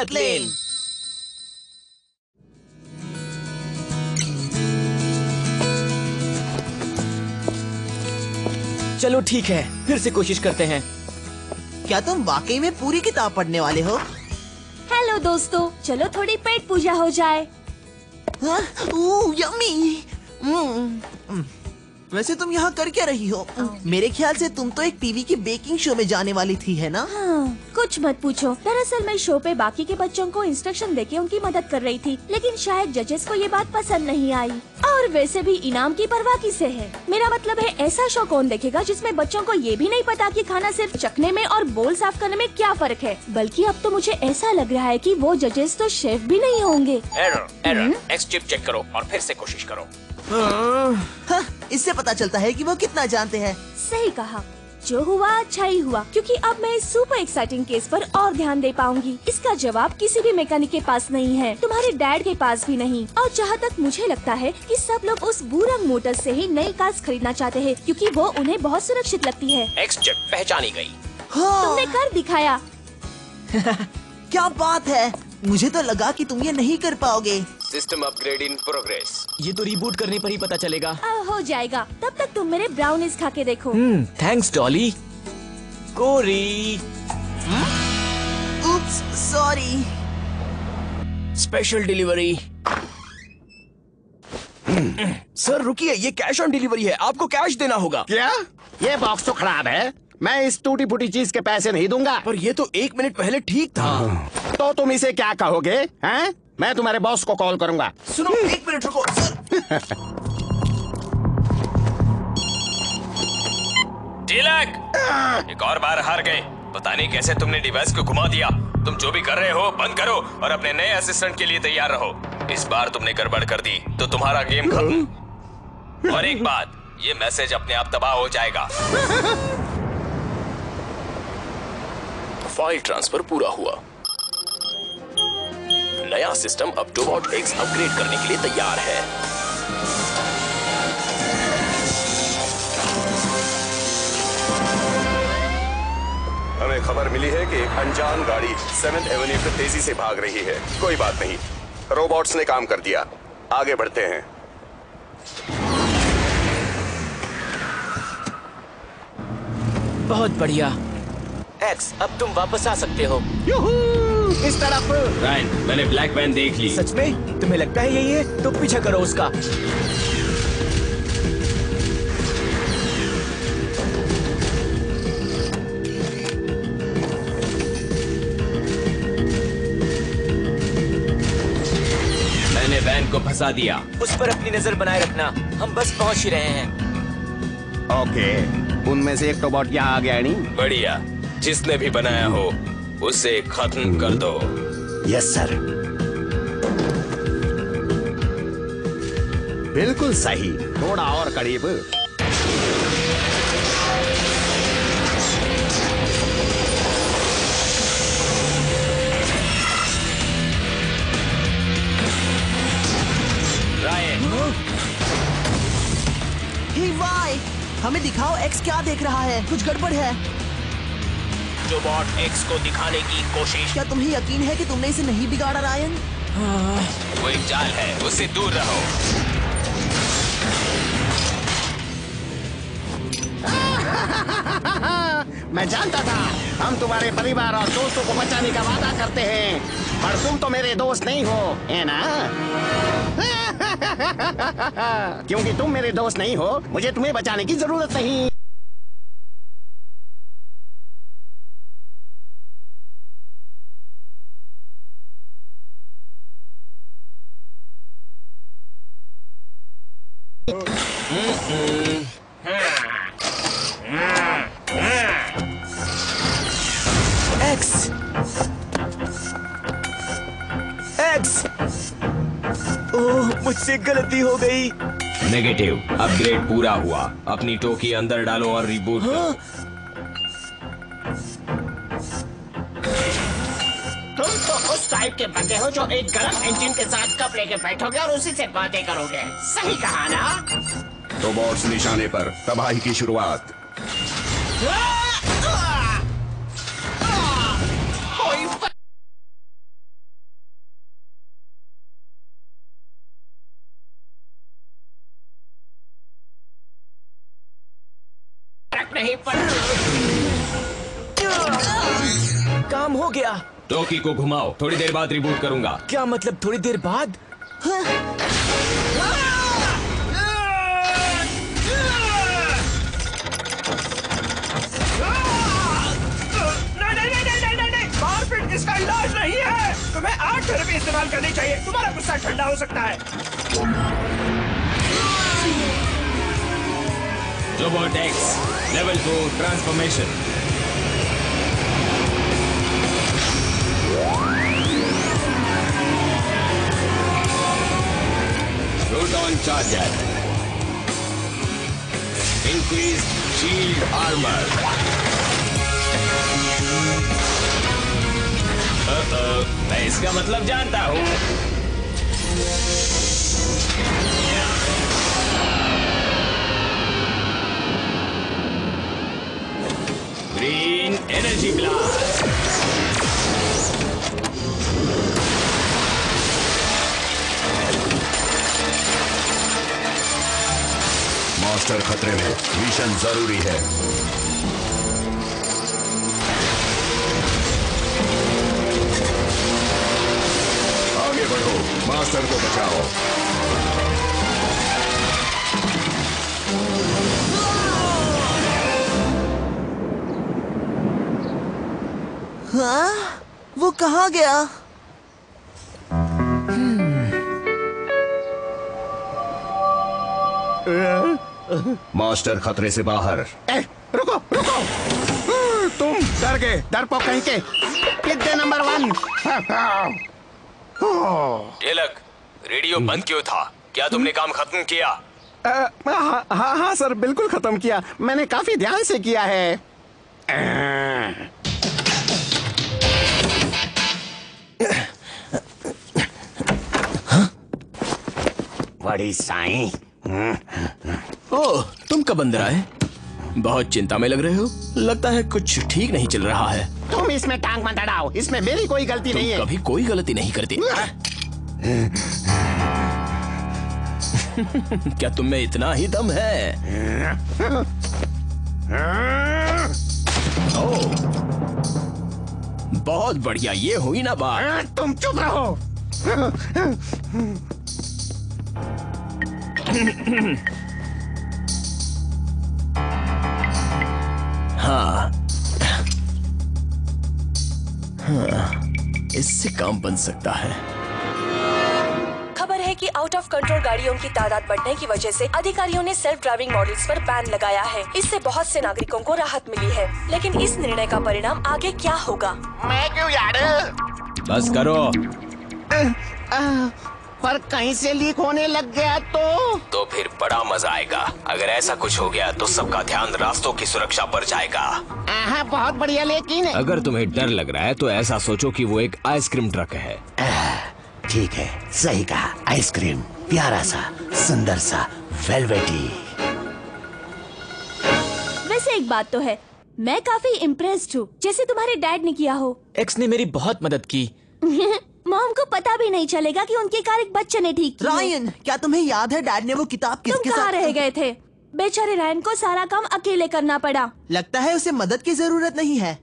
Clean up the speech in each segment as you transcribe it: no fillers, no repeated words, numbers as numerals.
Death लेन। चलो ठीक है, फिर से कोशिश करते हैं। क्या तुम वाकई में पूरी किताब पढ़ने वाले हो? हेलो दोस्तों, चलो थोड़ी पेट पूजा हो जाए। यम्मी। वैसे तुम यहाँ कर क्या रही हो? मेरे ख्याल से तुम तो एक टीवी की बेकिंग शो में जाने वाली थी, है ना? हाँ, कुछ मत पूछो। दरअसल मैं शो पे बाकी के बच्चों को इंस्ट्रक्शन देके उनकी मदद कर रही थी, लेकिन शायद जजेस को ये बात पसंद नहीं आई। और वैसे भी इनाम की परवाह किसे है? मेरा मतलब है, ऐसा शो कौन देखेगा जिसमें बच्चों को ये भी नहीं पता कि खाना सिर्फ चखने में और बोल साफ करने में क्या फर्क है। बल्कि अब तो मुझे ऐसा लग रहा है कि वो जजेस तो शेफ भी नहीं होंगे। एरर, एक्स चिप चेक करो और फिर से कोशिश करो। हाँ, इससे पता चलता है कि वो कितना जानते हैं। सही कहा, जो हुआ अच्छा ही हुआ, क्योंकि अब मैं इस सुपर एक्साइटिंग केस पर और ध्यान दे पाऊंगी। इसका जवाब किसी भी मैकेनिक के पास नहीं है, तुम्हारे डैड के पास भी नहीं। और जहाँ तक मुझे लगता है कि सब लोग उस बूरंग मोटर्स से ही नई कार्स खरीदना चाहते हैं, क्योंकि वो उन्हें बहुत सुरक्षित लगती है। एक्स चिप पहचानी गई। हाँ। तुमने कर दिखाया। क्या बात है, मुझे तो लगा कि तुम ये नहीं कर पाओगे। System upgrade in progress. ये तो रिबूट करने पर ही पता चलेगा। हो जाएगा, तब तक तुम मेरे ब्राउनीज खा के देखो। थैंक्स डॉली। कोरी। उप्स, सॉरी। Special delivery. सर रुकिए, ये कैश ऑन डिलीवरी है, आपको कैश देना होगा। क्या? ये बॉक्स तो खराब है, मैं इस टूटी फूटी चीज के पैसे नहीं दूंगा। पर ये तो 1 मिनट पहले ठीक था। तो तुम इसे क्या कहोगे? हैं? मैं तुम्हारे बॉस को कॉल करूंगा। सुनो, 1 मिनट रुको सर। तिलक, एक और बार हार गए। पता नहीं कैसे तुमने डिवाइस को घुमा दिया। तुम जो भी कर रहे हो बंद करो और अपने नए असिस्टेंट के लिए तैयार रहो। इस बार तुमने गड़बड़ कर दी तो तुम्हारा गेम खत्म। और एक बात, ये मैसेज अपने आप तबाह हो जाएगा। फाइल ट्रांसफर पूरा हुआ। नया सिस्टम अब टोबॉट एक्स अपग्रेड करने के लिए तैयार है। हमें खबर मिली है कि एक अनजान गाड़ी 7th एवेन्यू पे तेजी से भाग रही है। कोई बात नहीं, रोबोट्स ने काम कर दिया। आगे बढ़ते हैं। बहुत बढ़िया। एक्स, अब तुम वापस आ सकते हो। इस तरफ। रायन, मैंने ब्लैक वैन देख ली। सच में? तुम्हें लगता है यही है? तो पीछा करो उसका। मैंने वैन को फंसा दिया। उस पर अपनी नजर बनाए रखना, हम बस पहुंच ही रहे हैं। ओके, उनमें से एक टोबॉट यहाँ आ गया नहीं? बढ़िया, जिसने भी बनाया हो उसे खत्म कर दो। Yes sir. बिल्कुल सही, थोड़ा और करीब। रायन, हे वाई, हमें दिखाओ एक्स क्या देख रहा है। कुछ गड़बड़ है। टोबॉट एक्स को दिखाने की कोशिश। क्या तुम्हें यकीन है कि तुमने इसे नहीं बिगाड़ा रायन? वो एक जाल है, उससे दूर रहो। मैं जानता था हम तुम्हारे परिवार और दोस्तों को बचाने का वादा करते हैं, पर तुम तो मेरे दोस्त नहीं हो, है ना? क्योंकि तुम मेरे दोस्त नहीं हो, मुझे तुम्हें बचाने की जरूरत नहीं। एक्स, एक्स, ओह, मुझसे गलती हो गई। नेगेटिव, अपग्रेड पूरा हुआ। अपनी टोकी अंदर डालो और रिबूट करो। तुम तो उस टाइप के बंदे हो जो एक गर्म इंजन के साथ कप लेके बैठोगे और उसी से बातें करोगे। सही कहा ना? रोबोट्स निशाने पर, तबाही की शुरुआत। नहीं पड़ा। काम हो गया। टोकी को घुमाओ, थोड़ी देर बाद रिबूट करूंगा। क्या मतलब थोड़ी देर बाद? नहीं, मारपीट इसका इलाज नहीं है। तुम्हें आर्ट थेरेपी इस्तेमाल करनी चाहिए। तुम्हारा गुस्सा ठंडा हो सकता है। Robot x level 2 transformation. Proton charger. Increase shield armour. मैं इसका मतलब जानता हूँ। Green energy blast. मास्टर खतरे में, मिशन जरूरी है। आगे बढ़ो, मास्टर को बचाओ। हाँ? वो कहाँ गया? मास्टर खतरे से बाहर। रुको रुको, तुम डर गए, डरपोक कहीं के। पिद्दे नंबर 1। टेलक, रेडियो बंद क्यों था? क्या तुमने काम खत्म किया? हाँ सर, बिल्कुल खत्म किया। मैंने काफी ध्यान से किया है। बड़ी साईं। ओह, तुम कब अंदर आए? बहुत चिंता में लग रहे हो। लगता है कुछ ठीक नहीं चल रहा है। तुम इसमें टांग मत अड़ाओ, इसमें मेरी कोई गलती नहीं है। कभी कोई गलती नहीं करती। क्या तुम में इतना ही दम है? ओह, बहुत बढ़िया, ये हुई ना बात। तुम चुप रहो। हाँ, इससे काम बन सकता है। खबर है कि आउट ऑफ कंट्रोल गाड़ियों की तादाद बढ़ने की वजह से अधिकारियों ने सेल्फ ड्राइविंग मॉडल्स पर बैन लगाया है। इससे बहुत से नागरिकों को राहत मिली है, लेकिन इस निर्णय का परिणाम आगे क्या होगा? मैं क्यों यार? बस करो। पर कहीं से लीक होने लग गया तो फिर बड़ा मजा आएगा। अगर ऐसा कुछ हो गया तो सबका ध्यान रास्तों की सुरक्षा पर जाएगा। हाँ, बहुत बढ़िया। लेकिन अगर तुम्हें डर लग रहा है तो ऐसा सोचो कि वो एक आइसक्रीम ट्रक है। ठीक है, सही कहा। आइसक्रीम, प्यारा सा, सुंदर सा, वेलवेटी। वैसे एक बात तो है, मैं काफी इम्प्रेस्ड हूँ, जैसे तुम्हारे डैड ने किया हो। एक्स ने मेरी बहुत मदद की। मॉम को पता भी नहीं चलेगा कि उनकी कार एक बच्चे ने ठीक की है। रायन, क्या तुम्हें याद है डैड ने वो किताब तुम किसके कहाँ साथ? रह गए थे? बेचारे रायन को सारा काम अकेले करना पड़ा। लगता है उसे मदद की जरूरत नहीं है।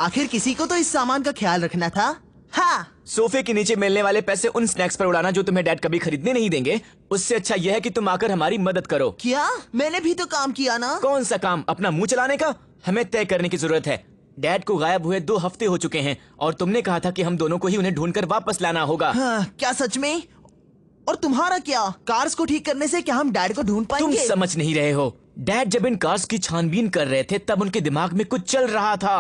आखिर किसी को तो इस सामान का ख्याल रखना था। हाँ, सोफे के नीचे मिलने वाले पैसे उन स्नैक्स पर उड़ाना जो तुम्हें डैड कभी खरीदने नहीं देंगे। उससे अच्छा यह है कि तुम आकर हमारी मदद करो। क्या? मैंने भी तो काम किया ना। कौन सा काम? अपना मुंह चलाने का? हमें तय करने की जरूरत है। डैड को गायब हुए 2 हफ्ते हो चुके हैं और तुमने कहा था कि हम दोनों को ही उन्हें ढूंढकर वापस लाना होगा। हाँ, क्या सच में? और तुम्हारा क्या? कार्स को ठीक करने से क्या हम डैड को ढूंढ तुम पाएंगे? समझ नहीं रहे हो। डैड जब इन कार्स की छानबीन कर रहे थे तब उनके दिमाग में कुछ चल रहा था।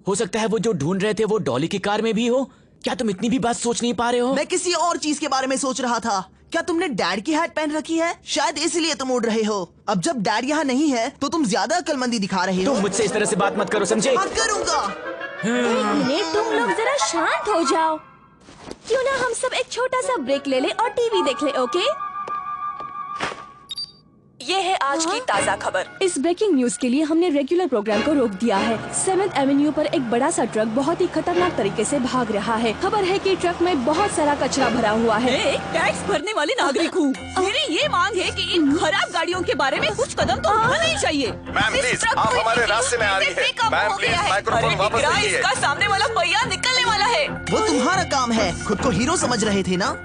हो सकता है वो जो ढूंढ रहे थे वो डॉली की कार में भी हो। क्या तुम इतनी भी बात सोच नहीं पा रहे हो? मैं किसी और चीज के बारे में सोच रहा था। क्या तुमने डैड की हैट पहन रखी है? शायद इसलिए तुम उड़ रहे हो। अब जब डैड यहाँ नहीं है तो तुम ज्यादा अक्लमंदी दिखा रहे हो। तुम मुझसे इस तरह से बात मत करो, समझे? हाँ, करूंगा। एक मिनट, तुम लोग जरा शांत हो जाओ। क्यों ना हम सब एक छोटा सा ब्रेक ले ले और टीवी देख ले, ओके? ये है आज की ताज़ा खबर। इस ब्रेकिंग न्यूज के लिए हमने रेगुलर प्रोग्राम को रोक दिया है। 7th एवेन्यू पर एक बड़ा सा ट्रक बहुत ही खतरनाक तरीके से भाग रहा है। खबर है कि ट्रक में बहुत सारा कचरा भरा हुआ है। एक टैक्स भरने वाले नागरिक हूँ। मेरी ये मांग है कि इन खराब गाड़ियों के बारे में कुछ कदम तो उठाना ही चाहिए। मैम प्लीज, आप हमारे रास्ते में आ रही है। मैम प्लीज माइक्रोफोन वापस लीजिए। इसका सामने वाला पहिया निकलने वाला है। वो तुम्हारा काम है। खुद को हीरो समझ रहे थे ना?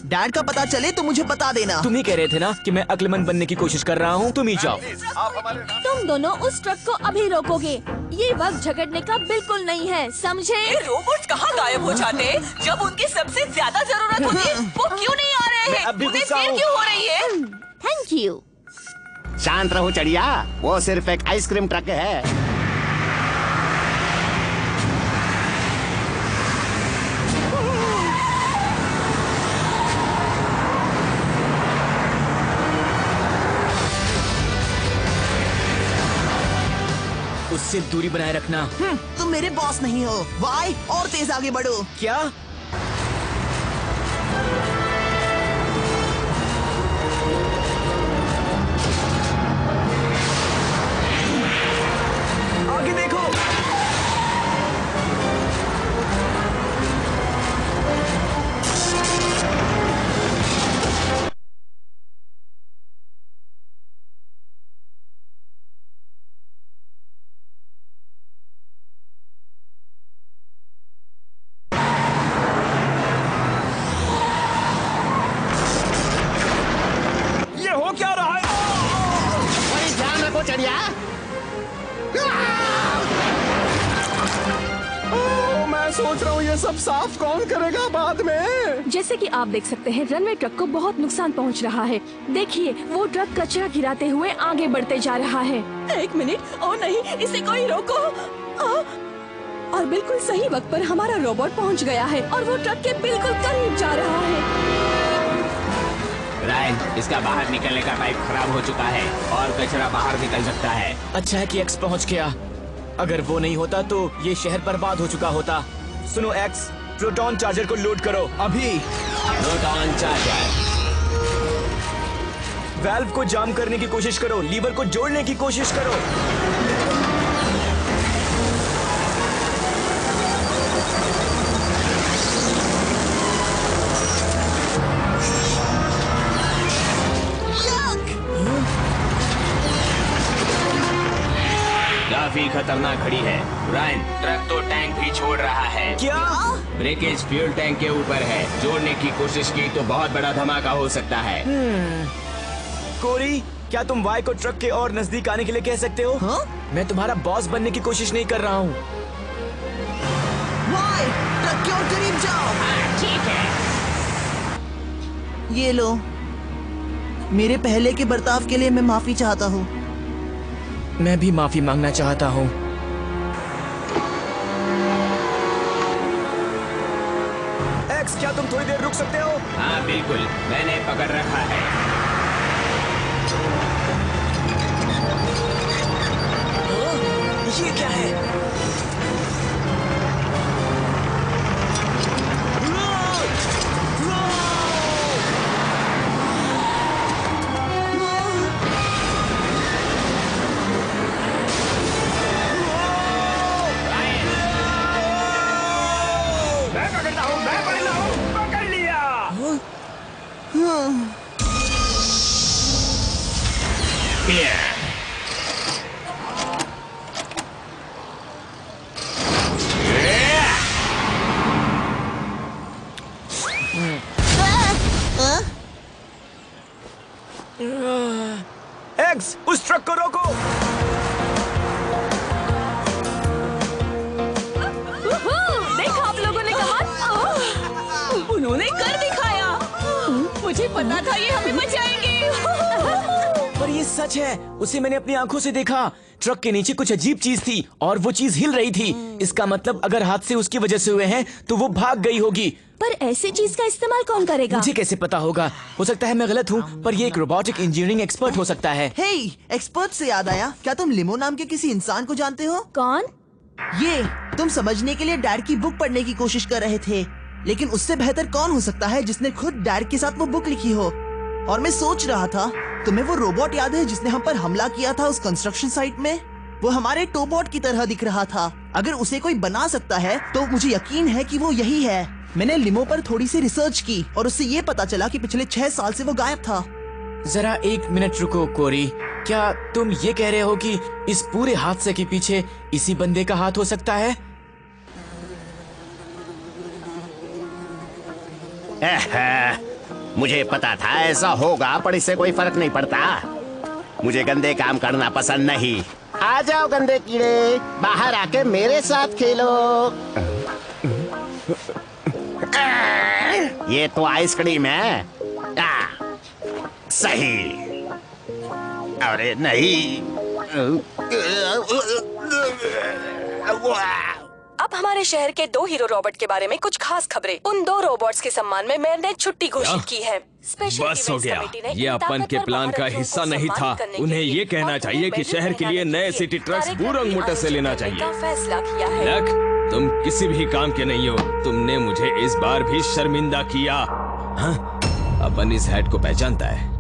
डैड का पता चले तो मुझे बता देना। तुम ही कह रहे थे ना कि मैं अक्लमंद बनने की कोशिश कर रहा हूँ। तुम ही जाओ। आप हमारे तुम दोनों उस ट्रक को अभी रोकोगे। ये वक्त झगड़ने का बिल्कुल नहीं है, समझे? ये रोबोट्स कहाँ गायब हो जाते हैं जब उनकी सबसे ज्यादा जरूरत होती है? वो क्यों नहीं आ रहे मैं हैं? अब भी उन्हें गुस्सा देर हूँ। क्यों हो रही है? Thank you. शांत रहो चढ़िया, वो सिर्फ एक आइसक्रीम ट्रक है। उससे दूरी बनाए रखना। तुम मेरे बॉस नहीं हो। वाई, और तेज आगे बढ़ो। क्या? आगे देखो। ये हो क्या रहा है? वही ध्यान रखो चढ़िया। मैं सोच रहा हूँ ये सब साफ कौन करेगा बाद में। जैसे कि आप देख सकते हैं, रनवे ट्रक को बहुत नुकसान पहुंच रहा है। देखिए, वो ट्रक कचरा गिराते हुए आगे बढ़ते जा रहा है। एक मिनट, ओ नहीं, इसे कोई रोको। और बिल्कुल सही वक्त पर हमारा रोबोट पहुंच गया है और वो ट्रक के बिल्कुल करीब जा रहा है। रायन, इसका बाहर निकलने का पाइप खराब हो चुका है और कचरा बाहर निकल सकता है। अच्छा है कि एक्स पहुंच गया। अगर वो नहीं होता तो ये शहर बर्बाद हो चुका होता। सुनो एक्स, प्रोटॉन चार्जर को लोड करो अभी। Proton charger. वाल्व को जाम करने की कोशिश करो, लीवर को जोड़ने की कोशिश करो। काफी खतरनाक खड़ी है। रायन, ट्रक तो टैंक भी छोड़ रहा है। क्या? ब्रेकेज फ्यूल टैंक के ऊपर है। जोड़ने की कोशिश की तो बहुत बड़ा धमाका हो सकता है। कोरी, क्या तुम वाई को ट्रक के और नजदीक आने के लिए कह सकते हो? हाँ? मैं तुम्हारा बॉस बनने की कोशिश नहीं कर रहा हूँ। वाई, ट्रक के और करीब जाओ। ठीक है। ये लो। मेरे पहले के बर्ताव के लिए मैं माफी चाहता हूँ। मैं भी माफी मांगना चाहता हूँ। एक्स, क्या तुम थोड़ी देर रुक सकते हो? हाँ बिल्कुल, मैंने पकड़ रखा है। ये क्या है? एक्स, उस ट्रक को रोको। देखा आप लोगों ने कहा, उन्होंने कर दिखाया। मुझे पता था ये हमें बचाएंगे। पर ये सच है, उसे मैंने अपनी आंखों से देखा। ट्रक के नीचे कुछ अजीब चीज थी और वो चीज हिल रही थी। इसका मतलब अगर हादसे उसकी वजह से हुए हैं तो वो भाग गई होगी। पर ऐसी चीज का इस्तेमाल कौन करेगा? मुझे कैसे पता होगा? हो सकता है मैं गलत हूँ, पर ये एक रोबोटिक इंजीनियरिंग एक्सपर्ट हो सकता है। हे, एक्सपर्ट से याद आया, क्या तुम लिमो नाम के किसी इंसान को जानते हो? कौन? ये तुम समझने के लिए डैड की बुक पढ़ने की कोशिश कर रहे थे, लेकिन उससे बेहतर कौन हो सकता है जिसने खुद डैड के साथ वो बुक लिखी हो? और मैं सोच रहा था, तुम्हें वो रोबोट याद है जिसने हम पर हमला किया था उस कंस्ट्रक्शन साइट में? वो हमारे टोबॉट की तरह दिख रहा था। अगर उसे कोई बना सकता है तो मुझे यकीन है कि वो यही है। मैंने लिमो पर थोड़ी सी रिसर्च की और उससे ये पता चला कि पिछले 6 साल से वो गायब था। जरा 1 मिनट रुको कोरी, क्या तुम ये कह रहे हो कि इस पूरे हादसे के पीछे इसी बंदे का हाथ हो सकता है? मुझे पता था ऐसा होगा, पर इससे कोई फर्क नहीं पड़ता। मुझे गंदे काम करना पसंद नहीं। आ जाओ गंदे कीड़े, बाहर आके मेरे साथ खेलो। ये तो आइसक्रीम है। सही। अरे नहीं। अब हमारे शहर के 2 हीरो रोबोट के बारे में कुछ खास खबरें। उन 2 रोबोट्स के सम्मान में मेयर ने छुट्टी घोषित की है। बस हो गया, ये अपन के प्लान का हिस्सा नहीं था। उन्हें ये कहना चाहिए कि शहर के लिए नए सिटी ट्रक्स बुरंग मोटर से लेना चाहिए। फैसला किया है। लक, तुम किसी भी काम के नहीं हो। तुमने मुझे इस बार भी शर्मिंदा किया। हाँ, अपन इस हेड को पहचानता है।